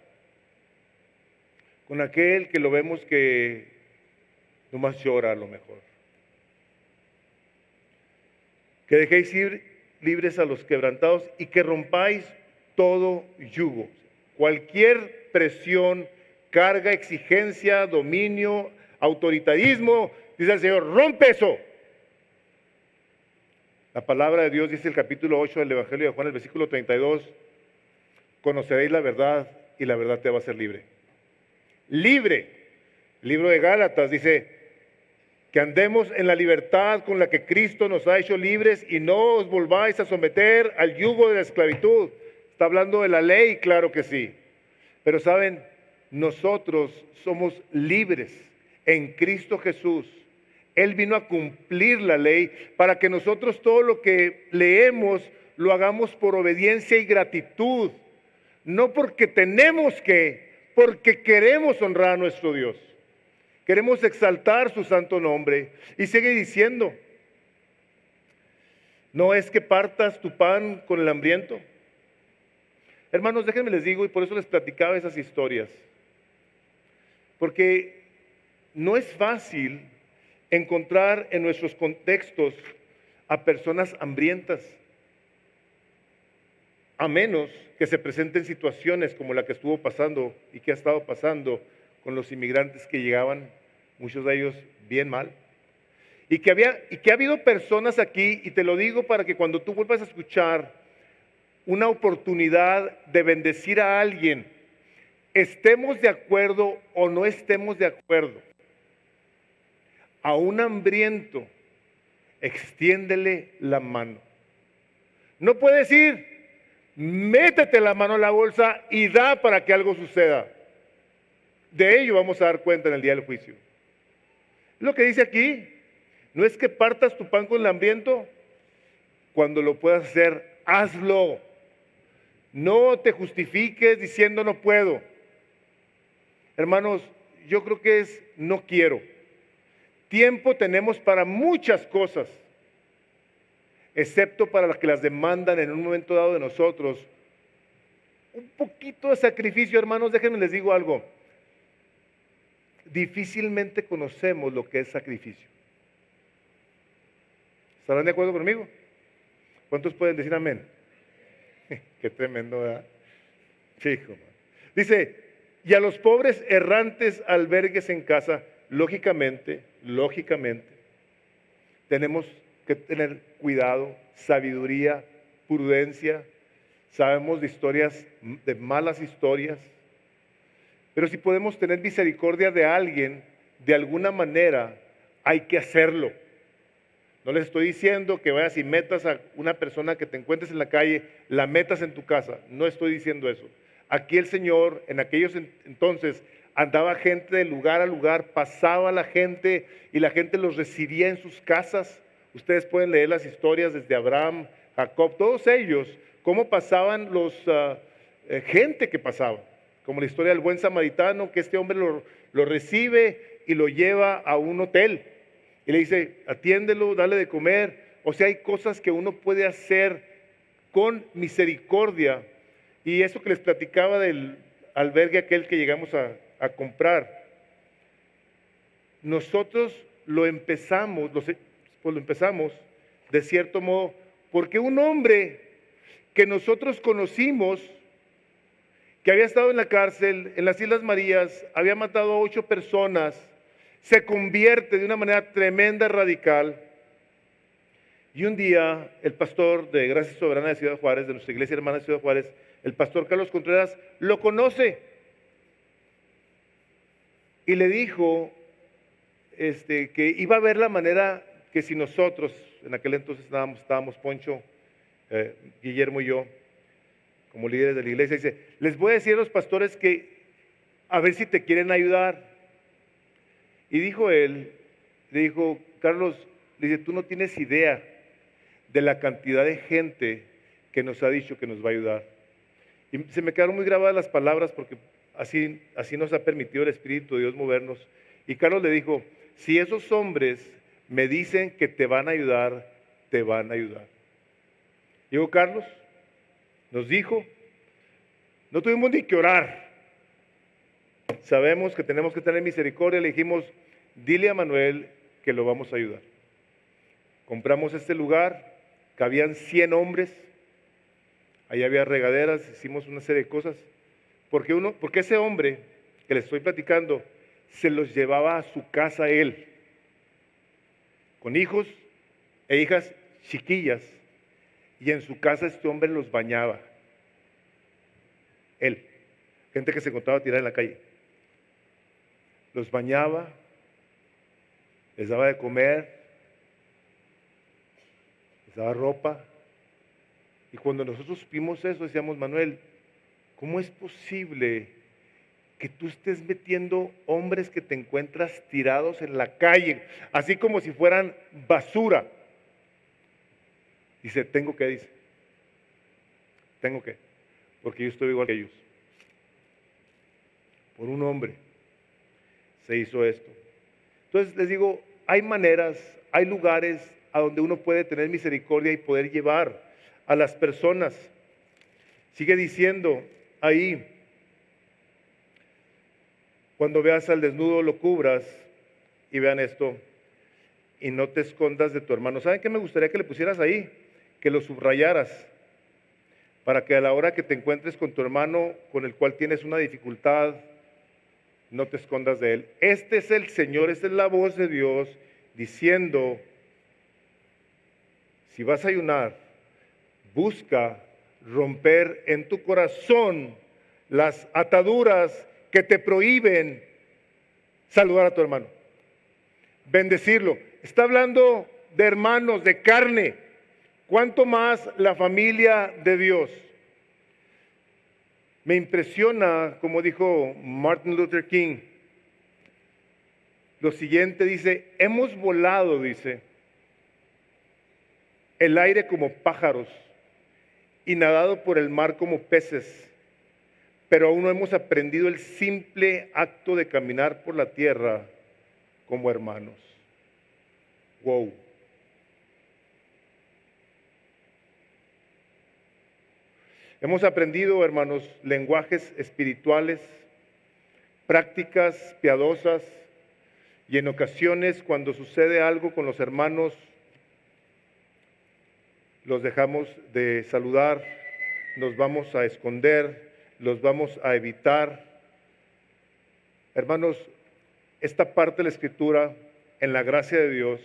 S1: con aquel que lo vemos que nomás llora a lo mejor. Que dejéis ir libres a los quebrantados y que rompáis todo yugo. Cualquier presión, carga, exigencia, dominio, autoritarismo, dice el Señor: rompe eso. La palabra de Dios dice el capítulo 8 del Evangelio de Juan, el versículo 32, conoceréis la verdad y la verdad te va a hacer libre. Libre. El libro de Gálatas dice que andemos en la libertad con la que Cristo nos ha hecho libres y no os volváis a someter al yugo de la esclavitud. Está hablando de la ley, claro que sí. Pero saben, nosotros somos libres en Cristo Jesús. Él vino a cumplir la ley para que nosotros todo lo que leemos lo hagamos por obediencia y gratitud. No porque tenemos que, porque queremos honrar a nuestro Dios. Queremos exaltar su santo nombre. Y sigue diciendo: ¿no es que partas tu pan con el hambriento? Hermanos, déjenme les digo, y por eso les platicaba esas historias, porque no es fácil encontrar en nuestros contextos a personas hambrientas, a menos que se presenten situaciones como la que estuvo pasando y que ha estado pasando con los inmigrantes que llegaban, muchos de ellos bien mal, y que ha habido personas aquí, y te lo digo para que cuando tú vuelvas a escuchar una oportunidad de bendecir a alguien, estemos de acuerdo o no estemos de acuerdo, a un hambriento, extiéndele la mano. No puedes ir, métete la mano en la bolsa y da para que algo suceda. De ello vamos a dar cuenta en el día del juicio. Lo que dice aquí, no es que partas tu pan con el hambriento, cuando lo puedas hacer, hazlo. No te justifiques diciendo no puedo. Hermanos, yo creo que es no quiero. Tiempo tenemos para muchas cosas, excepto para las que las demandan en un momento dado de nosotros. Un poquito de sacrificio, hermanos, déjenme les digo algo. difícilmente conocemos lo que es sacrificio. ¿Estarán de acuerdo conmigo? ¿Cuántos pueden decir amén? Qué tremendo, ¿verdad? Fijo. Dice, y a los pobres errantes albergues en casa, lógicamente, tenemos que tener cuidado, sabiduría, prudencia. Sabemos de historias, de malas historias. Pero si podemos tener misericordia de alguien, de alguna manera, hay que hacerlo. No les estoy diciendo que vayas y metas a una persona que te encuentres en la calle, la metas en tu casa. No estoy diciendo eso. Aquí el Señor, en aquellos entonces, andaba gente de lugar a lugar, pasaba la gente y la gente los recibía en sus casas. Ustedes pueden leer las historias desde Abraham, Jacob, todos ellos, cómo pasaban gente que pasaba. Como la historia del buen samaritano, que este hombre lo recibe y lo lleva a un hotel. Y le dice, atiéndelo, dale de comer. O sea, hay cosas que uno puede hacer con misericordia. Y eso que les platicaba del albergue aquel que llegamos a comprar, nosotros lo empezamos de cierto modo, porque un hombre que nosotros conocimos, que había estado en la cárcel, en las Islas Marías, había matado a 8 personas, se convierte de una manera tremenda, radical. Y un día el pastor de Gracia Soberana de Ciudad Juárez, de nuestra iglesia hermana de Ciudad Juárez, el pastor Carlos Contreras, lo conoce. Y le dijo que iba a ver la manera que si nosotros, en aquel entonces estábamos Poncho, Guillermo y yo, como líderes de la iglesia, dice, les voy a decir a los pastores que a ver si te quieren ayudar. Y dijo él, le dijo, Carlos, le dice, tú no tienes idea de la cantidad de gente que nos ha dicho que nos va a ayudar. Y se me quedaron muy grabadas las palabras porque así nos ha permitido el Espíritu de Dios movernos. Y Carlos le dijo, si esos hombres me dicen que te van a ayudar, te van a ayudar. Llegó Carlos, nos dijo, no tuvimos ni que orar. Sabemos que tenemos que tener misericordia, le dijimos, dile a Manuel que lo vamos a ayudar. Compramos este lugar, cabían 100 hombres, ahí había regaderas, hicimos una serie de cosas, porque ese hombre que les estoy platicando, se los llevaba a su casa él, con hijos e hijas chiquillas, y en su casa este hombre los bañaba, él, gente que se encontraba tirada en la calle. Los bañaba, les daba de comer, les daba ropa. Y cuando nosotros supimos eso, decíamos, Manuel, ¿cómo es posible que tú estés metiendo hombres que te encuentras tirados en la calle, así como si fueran basura? Dice, tengo que, porque yo estoy igual que ellos. Por un hombre se hizo esto. Entonces les digo, hay maneras, hay lugares a donde uno puede tener misericordia y poder llevar a las personas. Sigue diciendo ahí, cuando veas al desnudo lo cubras, y vean esto, y no te escondas de tu hermano. ¿Saben qué me gustaría que le pusieras ahí? Que lo subrayaras, para que a la hora que te encuentres con tu hermano con el cual tienes una dificultad, no te escondas de él. Este es el Señor, esta es la voz de Dios diciendo, si vas a ayunar, busca romper en tu corazón las ataduras que te prohíben saludar a tu hermano, bendecirlo. Está hablando de hermanos, de carne, cuánto más la familia de Dios. Me impresiona, como dijo Martin Luther King, lo siguiente, dice, hemos volado, dice, el aire como pájaros y nadado por el mar como peces, pero aún no hemos aprendido el simple acto de caminar por la tierra como hermanos. Wow. Hemos aprendido, hermanos, lenguajes espirituales, prácticas piadosas, Y en ocasiones, cuando sucede algo con los hermanos, los dejamos de saludar, nos vamos a esconder, los vamos a evitar. Hermanos, esta parte de la Escritura, en la gracia de Dios,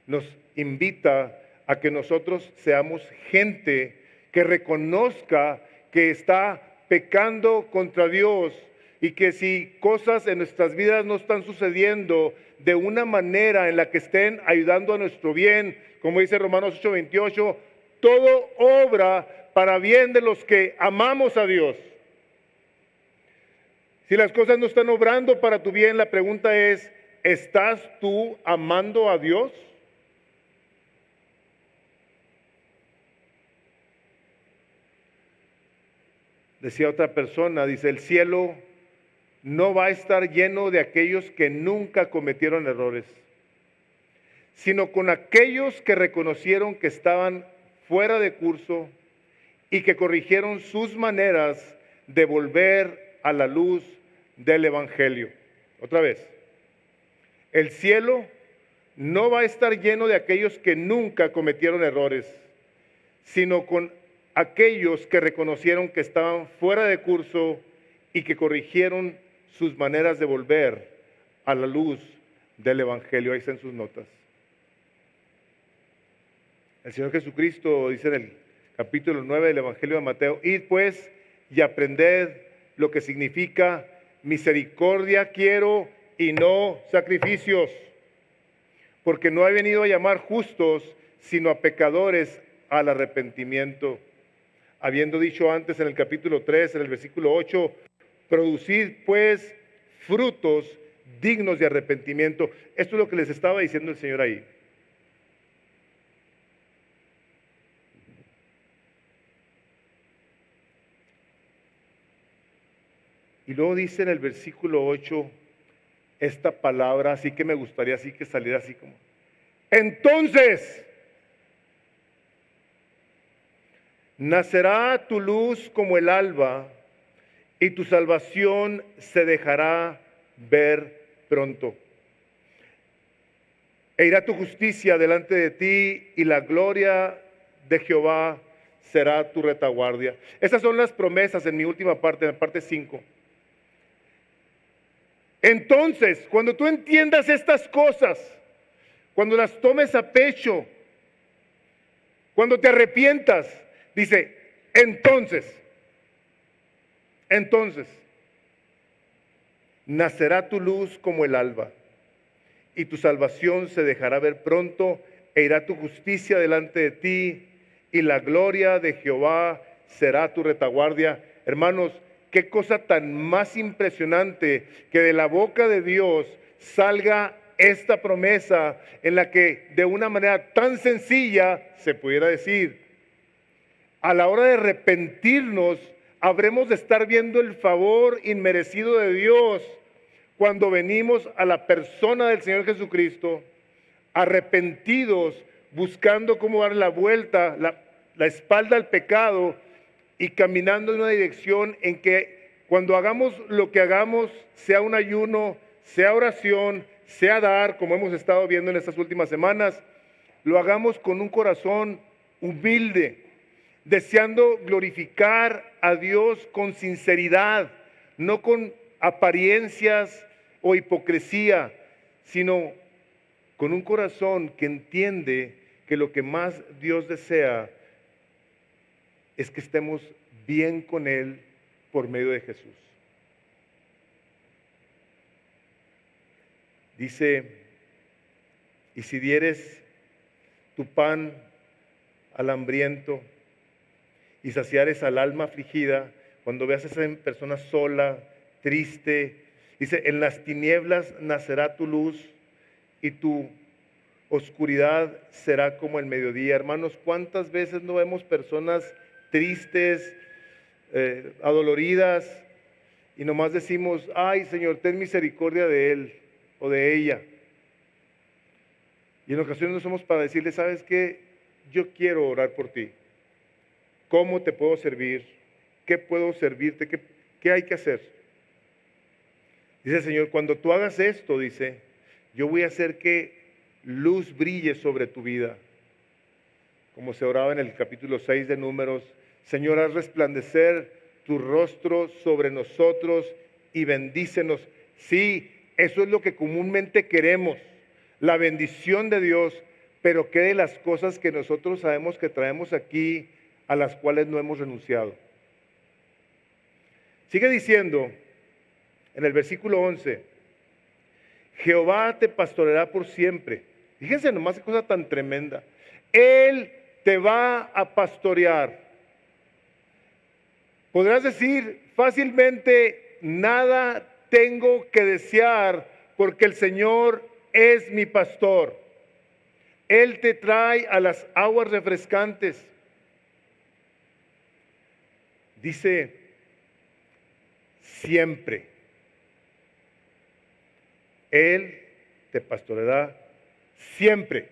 S1: nos invita a que nosotros seamos gente que reconozca que está pecando contra Dios y que si cosas en nuestras vidas no están sucediendo de una manera en la que estén ayudando a nuestro bien, como dice Romanos 8:28, todo obra para bien de los que amamos a Dios. Si las cosas no están obrando para tu bien, la pregunta es, ¿estás tú amando a Dios? Decía otra persona, dice, el cielo no va a estar lleno de aquellos que nunca cometieron errores, sino con aquellos que reconocieron que estaban fuera de curso y que corrigieron sus maneras de volver a la luz del Evangelio. Otra vez, el cielo no va a estar lleno de aquellos que nunca cometieron errores, sino con aquellos que reconocieron que estaban fuera de curso y que corrigieron sus maneras de volver a la luz del Evangelio. Ahí están sus notas. El Señor Jesucristo dice en el capítulo 9 del Evangelio de Mateo, id pues y aprended lo que significa misericordia quiero y no sacrificios, porque no he venido a llamar justos, sino a pecadores al arrepentimiento. Habiendo dicho antes en el capítulo 3, en el versículo 8, producid pues frutos dignos de arrepentimiento. Esto es lo que les estaba diciendo el Señor ahí. Y luego dice en el versículo 8 esta palabra, así que me gustaría así que saliera así como, entonces nacerá tu luz como el alba y tu salvación se dejará ver pronto. E irá tu justicia delante de ti y la gloria de Jehová será tu retaguardia. Esas son las promesas en mi última parte, en la parte 5. Entonces, cuando tú entiendas estas cosas, cuando las tomes a pecho, cuando te arrepientas, dice, entonces, nacerá tu luz como el alba, y tu salvación se dejará ver pronto, e irá tu justicia delante de ti, y la gloria de Jehová será tu retaguardia. Hermanos, qué cosa tan más impresionante que de la boca de Dios salga esta promesa en la que de una manera tan sencilla se pudiera decir, a la hora de arrepentirnos, habremos de estar viendo el favor inmerecido de Dios cuando venimos a la persona del Señor Jesucristo, arrepentidos, buscando cómo dar la vuelta, la espalda al pecado y caminando en una dirección en que cuando hagamos lo que hagamos, sea un ayuno, sea oración, sea dar, como hemos estado viendo en estas últimas semanas, lo hagamos con un corazón humilde, deseando glorificar a Dios con sinceridad, no con apariencias o hipocresía, sino con un corazón que entiende que lo que más Dios desea es que estemos bien con Él por medio de Jesús. Dice, y si dieres tu pan al hambriento y saciares al alma afligida, cuando veas a esa persona sola, triste, dice, en las tinieblas nacerá tu luz y tu oscuridad será como el mediodía. Hermanos, ¿cuántas veces no vemos personas tristes, adoloridas, y nomás decimos, ay Señor, ten misericordia de él o de ella? Y en ocasiones no somos para decirle, ¿sabes qué? Yo quiero orar por ti. ¿Cómo te puedo servir? ¿Qué puedo servirte? ¿Qué hay que hacer? Dice el Señor, cuando tú hagas esto, dice, Yo voy a hacer que luz brille sobre tu vida. Como se oraba en el capítulo 6 de Números, Señor, haz resplandecer tu rostro sobre nosotros y bendícenos. Sí, eso es lo que comúnmente queremos, la bendición de Dios, pero ¿qué de las cosas que nosotros sabemos que traemos aquí, a las cuales no hemos renunciado? Sigue diciendo en el versículo 11, Jehová te pastoreará por siempre. Fíjense nomás qué cosa tan tremenda. Él te va a pastorear. Podrás decir fácilmente, nada tengo que desear porque el Señor es mi pastor. Él te trae a las aguas refrescantes. Dice, siempre. Él te pastoreará siempre.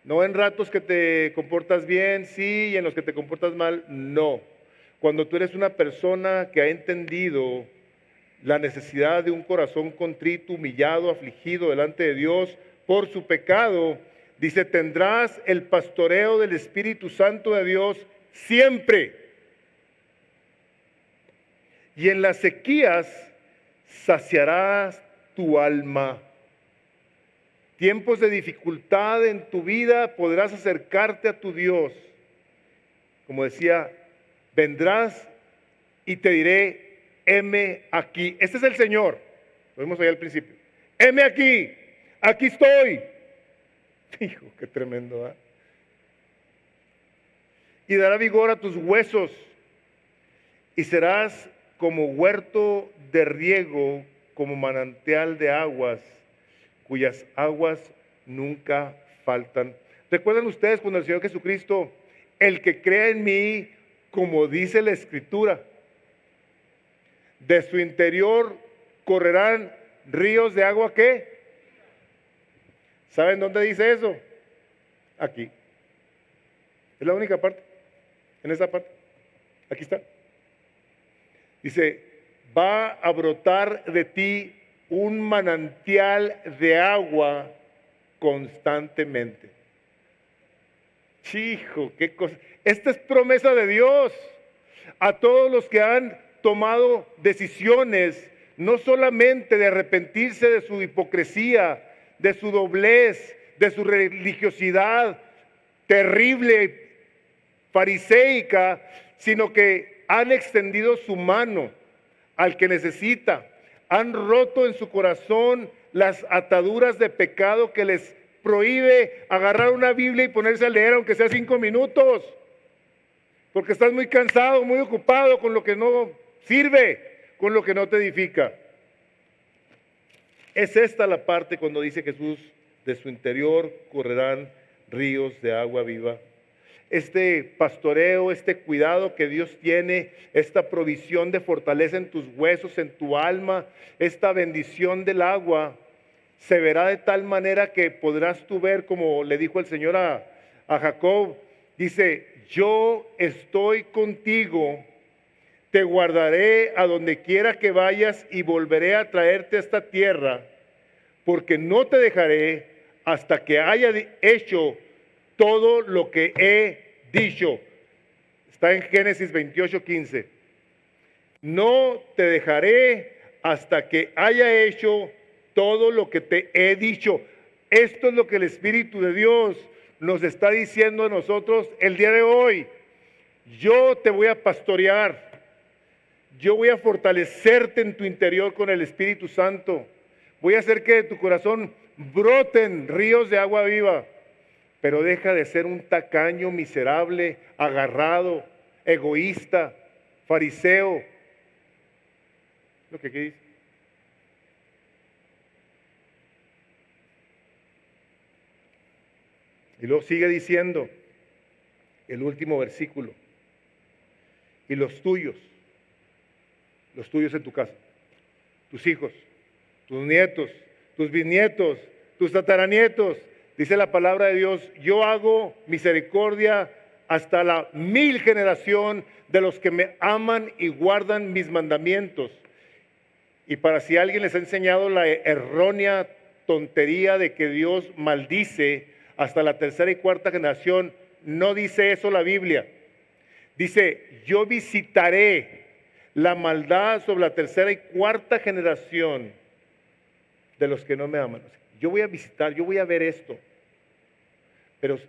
S1: No en ratos que te comportas bien, sí, y en los que te comportas mal, no. Cuando tú eres una persona que ha entendido la necesidad de un corazón contrito, humillado, afligido delante de Dios por su pecado, dice, tendrás el pastoreo del Espíritu Santo de Dios siempre. Y en las sequías saciarás tu alma. Tiempos de dificultad en tu vida podrás acercarte a tu Dios. Como decía, vendrás y te diré, heme aquí. Este es el Señor. Lo vimos ahí al principio. Heme aquí, aquí estoy. Hijo, qué tremendo, ¿eh? Y dará vigor a tus huesos y serás como huerto de riego, como manantial de aguas, cuyas aguas nunca faltan. ¿Recuerdan ustedes cuando el Señor Jesucristo, el que crea en mí, como dice la Escritura, de su interior correrán ríos de agua? ¿Qué? ¿Saben dónde dice eso? Aquí. Es la única parte. En esa parte. Aquí está. Dice, va a brotar de ti un manantial de agua constantemente. Hijo, qué cosa. Esta es promesa de Dios a todos los que han tomado decisiones, no solamente de arrepentirse de su hipocresía, de su doblez, de su religiosidad terrible, fariseica, sino que han extendido su mano al que necesita, han roto en su corazón las ataduras de pecado que les prohíbe agarrar una Biblia y ponerse a leer aunque sea 5 minutos, porque estás muy cansado, muy ocupado con lo que no sirve, con lo que no te edifica. Es esta la parte cuando dice Jesús, de su interior correrán ríos de agua viva. Este pastoreo, este cuidado que Dios tiene, esta provisión de fortaleza en tus huesos, en tu alma, esta bendición del agua, se verá de tal manera que podrás tú ver, como le dijo el Señor a Jacob, dice, yo estoy contigo, te guardaré a donde quiera que vayas y volveré a traerte a esta tierra, porque no te dejaré hasta que haya hecho todo lo que he dicho. Está en Génesis 28:15. No te dejaré hasta que haya hecho todo lo que te he dicho. Esto es lo que el Espíritu de Dios nos está diciendo a nosotros el día de hoy. Yo te voy a pastorear. Yo voy a fortalecerte en tu interior con el Espíritu Santo. Voy a hacer que de tu corazón broten ríos de agua viva. Pero deja de ser un tacaño miserable, agarrado, egoísta, fariseo. Lo que aquí dice. Y luego sigue diciendo el último versículo. Y los tuyos en tu casa, tus hijos, tus nietos, tus bisnietos, tus tataranietos. Dice la palabra de Dios, yo hago misericordia hasta la 1000 generación de los que me aman y guardan mis mandamientos. Y para si alguien les ha enseñado la errónea tontería de que Dios maldice hasta la tercera y cuarta generación. No dice eso la Biblia. Dice, yo visitaré la maldad sobre la tercera y cuarta generación de los que no me aman. Yo voy a visitar, yo voy a ver esto. Pero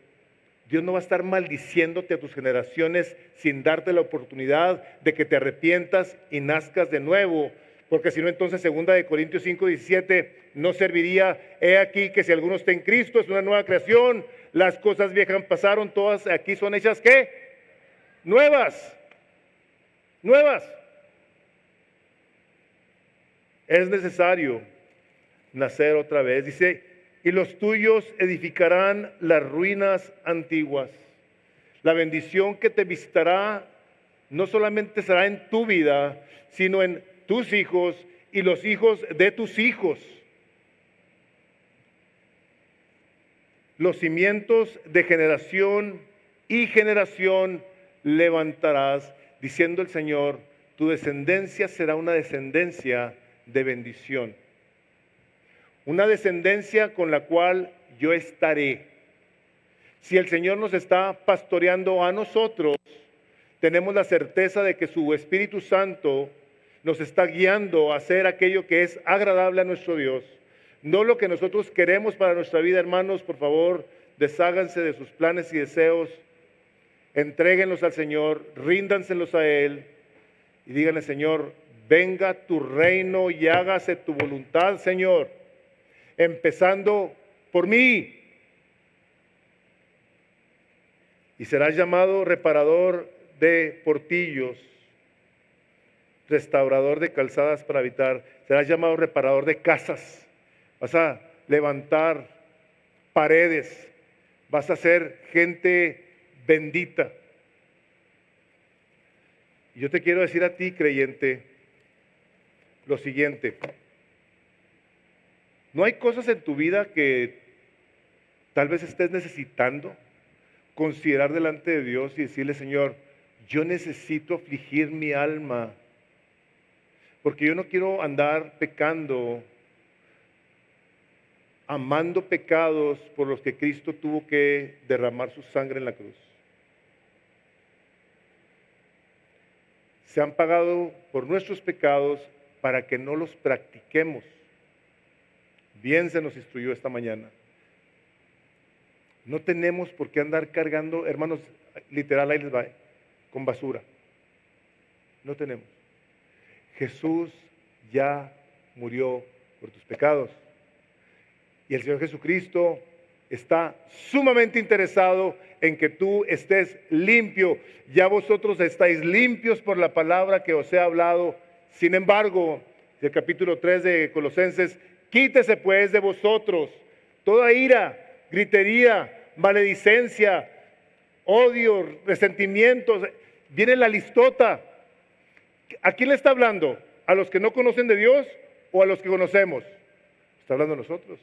S1: Dios no va a estar maldiciéndote a tus generaciones sin darte la oportunidad de que te arrepientas y nazcas de nuevo. Porque si no, entonces 2 Corintios 5:17 no serviría. He aquí que si alguno está en Cristo, es una nueva creación. Las cosas viejas pasaron, todas aquí son hechas, ¿qué? Nuevas. Nuevas. Es necesario nacer otra vez. Dice, y los tuyos edificarán las ruinas antiguas. La bendición que te visitará no solamente será en tu vida, sino en tus hijos y los hijos de tus hijos. Los cimientos de generación y generación levantarás, diciendo el Señor, tu descendencia será una descendencia de bendición. Una descendencia con la cual yo estaré. Si el Señor nos está pastoreando a nosotros, tenemos la certeza de que su Espíritu Santo nos está guiando a hacer aquello que es agradable a nuestro Dios. No lo que nosotros queremos para nuestra vida, hermanos. Por favor, desháganse de sus planes y deseos, entréguenlos al Señor, ríndanselos a Él y díganle, Señor, venga tu reino y hágase tu voluntad, Señor, empezando por mí. Y serás llamado reparador de portillos, restaurador de calzadas para habitar. Serás llamado reparador de casas. Vas a levantar paredes. Vas a ser gente bendita. Y yo te quiero decir a ti, creyente, lo siguiente. ¿No hay cosas en tu vida que tal vez estés necesitando considerar delante de Dios y decirle, Señor, yo necesito afligir mi alma, porque yo no quiero andar pecando, amando pecados por los que Cristo tuvo que derramar su sangre en la cruz? Se han pagado por nuestros pecados para que no los practiquemos. Bien se nos instruyó esta mañana. No tenemos por qué andar cargando, hermanos, literal, ahí les va, con basura. No tenemos. Jesús ya murió por tus pecados. Y el Señor Jesucristo está sumamente interesado en que tú estés limpio. Ya vosotros estáis limpios por la palabra que os he hablado. Sin embargo, el capítulo 3 de Colosenses, quítese pues de vosotros toda ira, gritería, maledicencia, odio, resentimientos. Viene la listota. ¿A quién le está hablando? ¿A los que no conocen de Dios o a los que conocemos? Está hablando a nosotros.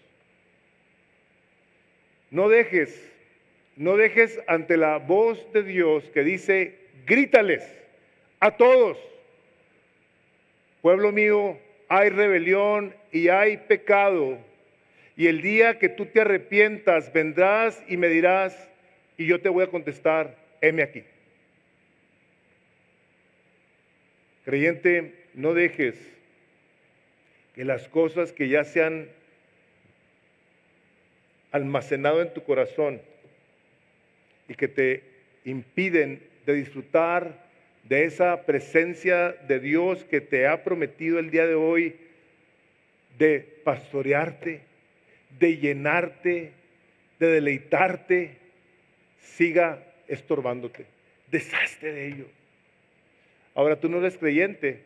S1: No dejes ante la voz de Dios que dice, grítales a todos. Pueblo mío, hay rebelión y hay pecado. Y el día que tú te arrepientas, vendrás y me dirás, y yo te voy a contestar, heme aquí. Creyente, no dejes que las cosas que ya se han almacenado en tu corazón y que te impiden de disfrutar de esa presencia de Dios que te ha prometido el día de hoy, de pastorearte, de llenarte, de deleitarte, siga estorbándote. Deshazte de ello. Ahora, tú no eres creyente.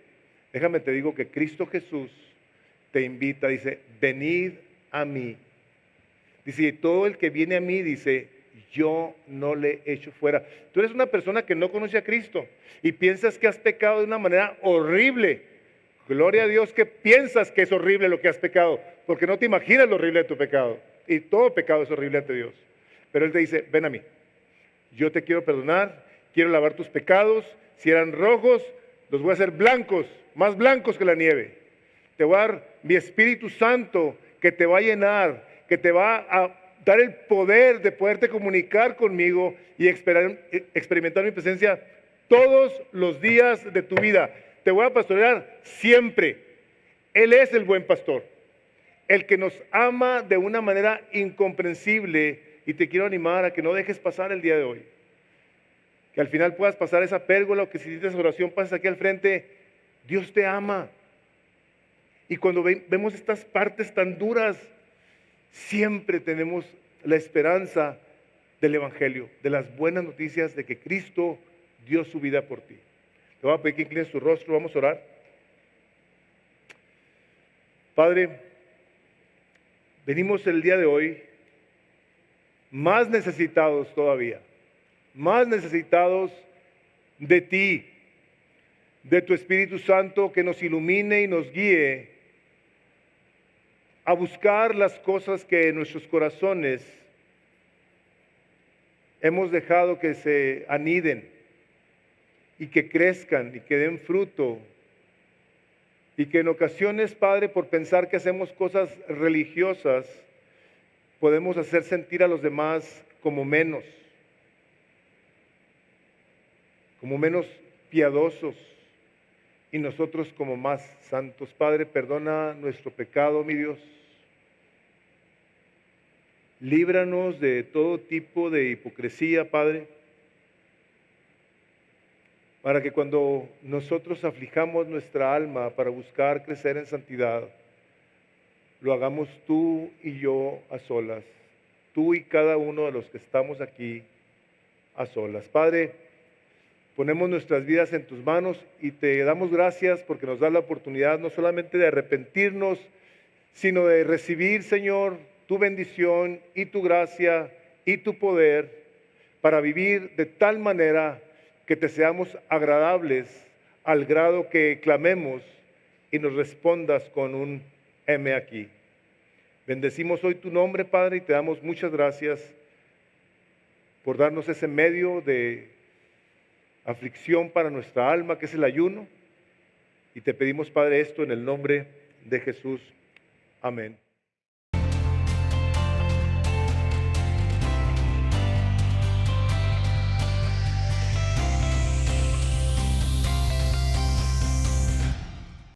S1: Déjame te digo que Cristo Jesús te invita, dice, venid a mí. Dice, todo el que viene a mí, dice, yo no le echo fuera. Tú eres una persona que no conoce a Cristo y piensas que has pecado de una manera horrible. Gloria a Dios que piensas que es horrible lo que has pecado, porque no te imaginas lo horrible de tu pecado. Y todo pecado es horrible ante Dios. Pero Él te dice, ven a mí. Yo te quiero perdonar, quiero lavar tus pecados. Si eran rojos, los voy a hacer blancos, más blancos que la nieve. Te voy a dar mi Espíritu Santo que te va a llenar, que te va a dar el poder de poderte comunicar conmigo y experimentar mi presencia todos los días de tu vida. Te voy a pastorear siempre. Él es el buen pastor, el que nos ama de una manera incomprensible, y te quiero animar a que no dejes pasar el día de hoy. Que al final puedas pasar esa pérgola, o que si necesitas oración pases aquí al frente. Dios te ama. Y cuando vemos estas partes tan duras, siempre tenemos la esperanza del Evangelio, de las buenas noticias de que Cristo dio su vida por ti. Te voy a pedir que inclines tu rostro, vamos a orar. Padre, venimos el día de hoy más necesitados todavía, más necesitados de ti, de tu Espíritu Santo, que nos ilumine y nos guíe a buscar las cosas que en nuestros corazones hemos dejado que se aniden y que crezcan y que den fruto. Y que en ocasiones, Padre, por pensar que hacemos cosas religiosas, podemos hacer sentir a los demás como menos piadosos, y nosotros como más santos. Padre, perdona nuestro pecado, mi Dios. Líbranos de todo tipo de hipocresía, Padre, para que cuando nosotros aflijamos nuestra alma para buscar crecer en santidad, lo hagamos tú y yo a solas, tú y cada uno de los que estamos aquí a solas. Padre, ponemos nuestras vidas en tus manos y te damos gracias porque nos das la oportunidad no solamente de arrepentirnos, sino de recibir, Señor, tu bendición y tu gracia y tu poder para vivir de tal manera que te seamos agradables al grado que clamemos y nos respondas con un heme aquí. Bendecimos hoy tu nombre, Padre, y te damos muchas gracias por darnos ese medio de aflicción para nuestra alma, que es el ayuno. Y te pedimos, Padre, esto en el nombre de Jesús. Amén.